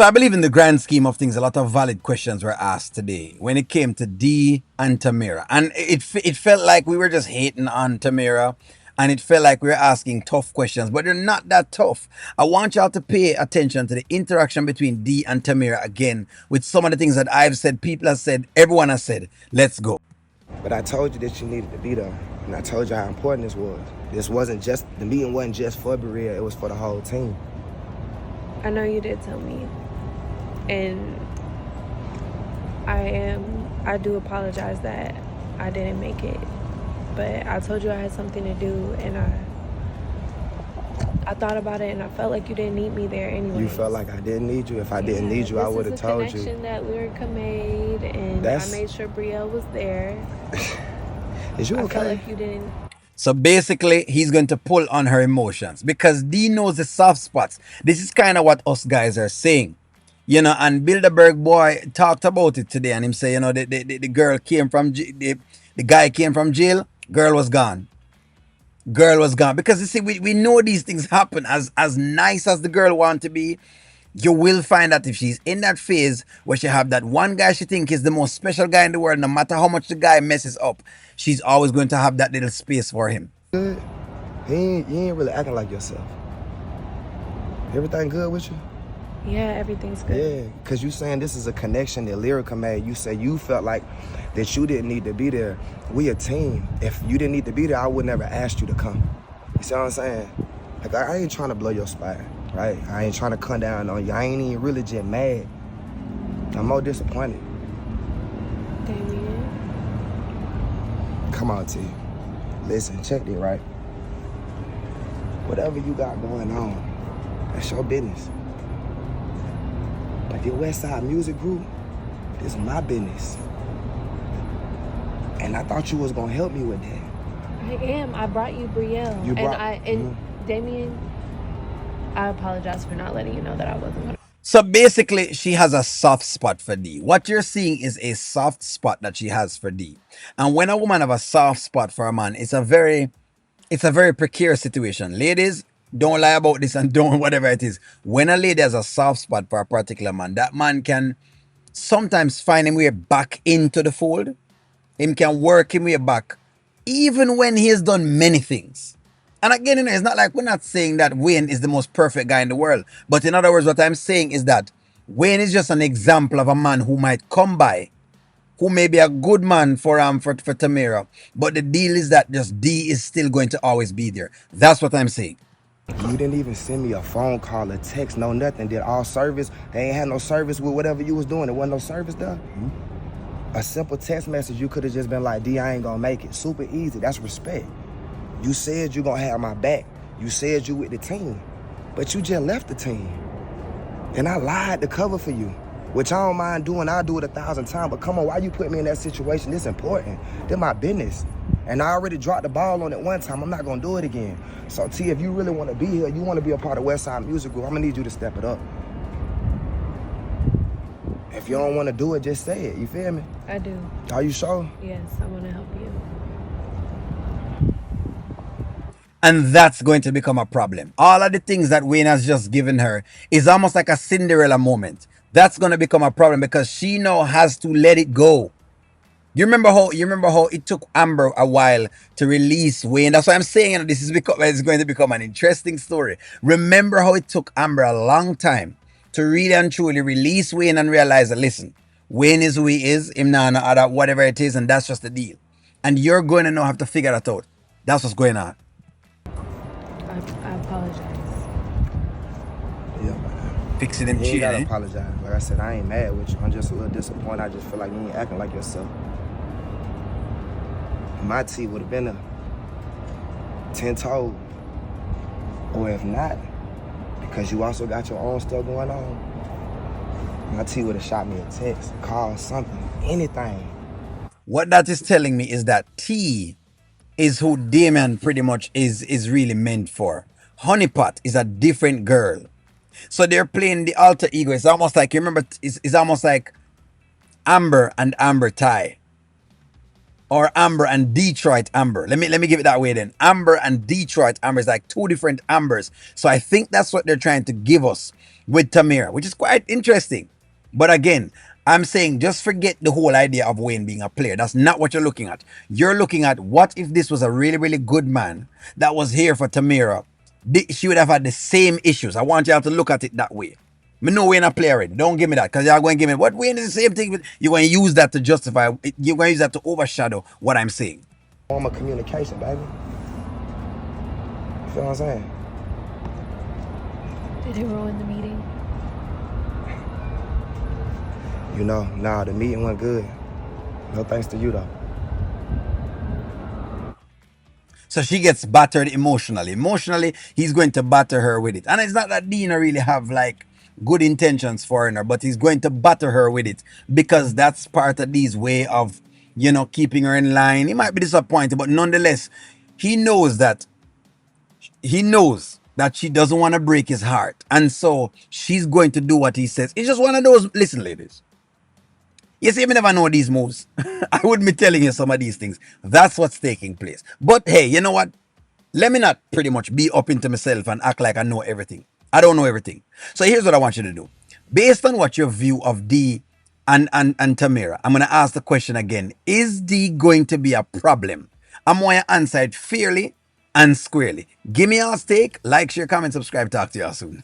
So I believe in the grand scheme of things, a lot of valid questions were asked today when it came to D and Tamara. And it felt like we were just hating on Tamara, and it felt like we were asking tough questions, but they're not that tough. I want y'all to pay attention to the interaction between D and Tamara again with some of the things that I've said, people have said, everyone has said. Let's go. But I told you that you needed to be there. And I told you how important this was. This wasn't just, the meeting wasn't just for Berea, it was for the whole team. I know you did tell me. And I do apologize that I didn't make it. But I told you I had something to do, and I thought about it, and I felt like you didn't need me there anyway. You felt like I didn't need you? If I didn't need you, I would have told you. This is a connection that Lyrica made, and I made sure Brielle was there. Is you okay? I felt like you didn't. So basically, he's going to pull on her emotions because D knows the soft spots. This is kind of what us guys are saying. You know, and Bilderberg boy talked about it today, and him say, you know, the girl came from, the guy came from jail, girl was gone. Girl was gone. Because you see, we know these things happen. As nice as the girl want to be, you will find that if she's in that phase where she have that one guy she think is the most special guy in the world, no matter how much the guy messes up, she's always going to have that little space for him. Good. You ain't really acting like yourself. Everything good with you? Yeah, everything's good. Yeah, because you saying this is a connection that Lyrica made. You say you felt like that you didn't need to be there. We a team. If you didn't need to be there, I would never ask you to come. You see what I'm saying? Like, I ain't trying to blow your spot, right? I ain't trying to come down on you. I ain't even really just mad. I'm more disappointed. Damien? Come on, T. Listen, check it, right? Whatever you got going on, that's your business. Like the West Side Music Group, this is my business. And I thought you was gonna help me with that. I am. I brought you Brielle. Damien, I apologize for not letting you know that I wasn't gonna. So basically, she has a soft spot for D. What you're seeing is a soft spot that she has for D. And when a woman have a soft spot for a man, it's a very precarious situation. Ladies, don't lie about this and don't whatever it is. When a lady has a soft spot for a particular man, that man can sometimes find him way back into the fold. Him can work him way back, even when he has done many things. And again, you know, it's not like we're not saying that Wayne is the most perfect guy in the world. But in other words, what I'm saying is that Wayne is just an example of a man who might come by, who may be a good man for Tamara. But the deal is that just D is still going to always be there. That's what I'm saying. You didn't even send me a phone call, a text, no nothing. Did all service? They ain't had no service with whatever you was doing. There wasn't no service there. A simple text message, you could have just been like, D, I ain't gonna make it. Super easy. That's respect. You said you gonna have my back. You said you with the team. But you just left the team. And I lied to cover for you. Which I don't mind doing. I'll do it 1,000 times. But come on, why you put me in that situation? This important. They're my business. And I already dropped the ball on it one time. I'm not gonna do it again. So T, if you really wanna be here, you wanna be a part of West Side Music Group, I'm gonna need you to step it up. If you don't wanna do it, just say it. You feel me? I do. Are you sure? Yes, I wanna help you. And that's going to become a problem. All of the things that Wayne has just given her is almost like a Cinderella moment. That's going to become a problem because she now has to let it go. You remember how it took Amber a while to release Wayne? That's why I'm saying, you know, it's going to become an interesting story. Remember how it took Amber a long time to really and truly release Wayne and realize that, listen, Wayne is who he is, him now, other whatever it is, and that's just the deal. And you're going to now have to figure that out. That's what's going on. I apologize. Yeah. Fix it and You cheat, ain't gotta eh? apologize. Like I said, I ain't mad with you. I'm just a little disappointed. I just feel like you ain't acting like yourself. My T would have been a 10-toed. Or if not, because you also got your own stuff going on, my T would have shot me a text, call, something, anything. What that is telling me is that T is who Damien pretty much is really meant for. Honeypot is a different girl. So they're playing the alter ego. It's almost like, you remember, it's almost like Amber and Amber Ty. Or Amber and Detroit Amber. Let me give it that way then. Amber and Detroit Amber is like two different Ambers. So I think that's what they're trying to give us. with Tamara, which is quite interesting. But again, I'm saying just forget the whole idea of Wayne being a player. That's not what you're looking at. You're looking at what if this was a really, really good man that was here for Tamara. She would have had the same issues. I want y'all to look at it that way. Me know Wayne a player already. Don't give me that because y'all going to give me what Wayne is the same thing. You're going to use that to justify. You're going to use that to overshadow what I'm saying. Form of communication, baby. You feel what I'm saying? Did it ruin the meeting? You know, nah, the meeting went good. No thanks to you, though. So she gets battered emotionally. Emotionally, he's going to batter her with it. And it's not that Dina really have like good intentions for her, but he's going to batter her with it because that's part of Dee's way of, keeping her in line. He might be disappointed, but nonetheless, he knows that she doesn't want to break his heart. And so she's going to do what he says. It's just one of those, listen, ladies. You see, me never know these moves. I wouldn't be telling you some of these things. That's what's taking place. But hey, you know what? Let me not pretty much be up into myself and act like I know everything. I don't know everything. So here's what I want you to do. Based on what your view of D and Tamara, I'm going to ask the question again. Is D going to be a problem? I'm going to answer it fairly and squarely. Give me your stake. Like, share, comment, subscribe. Talk to you all soon.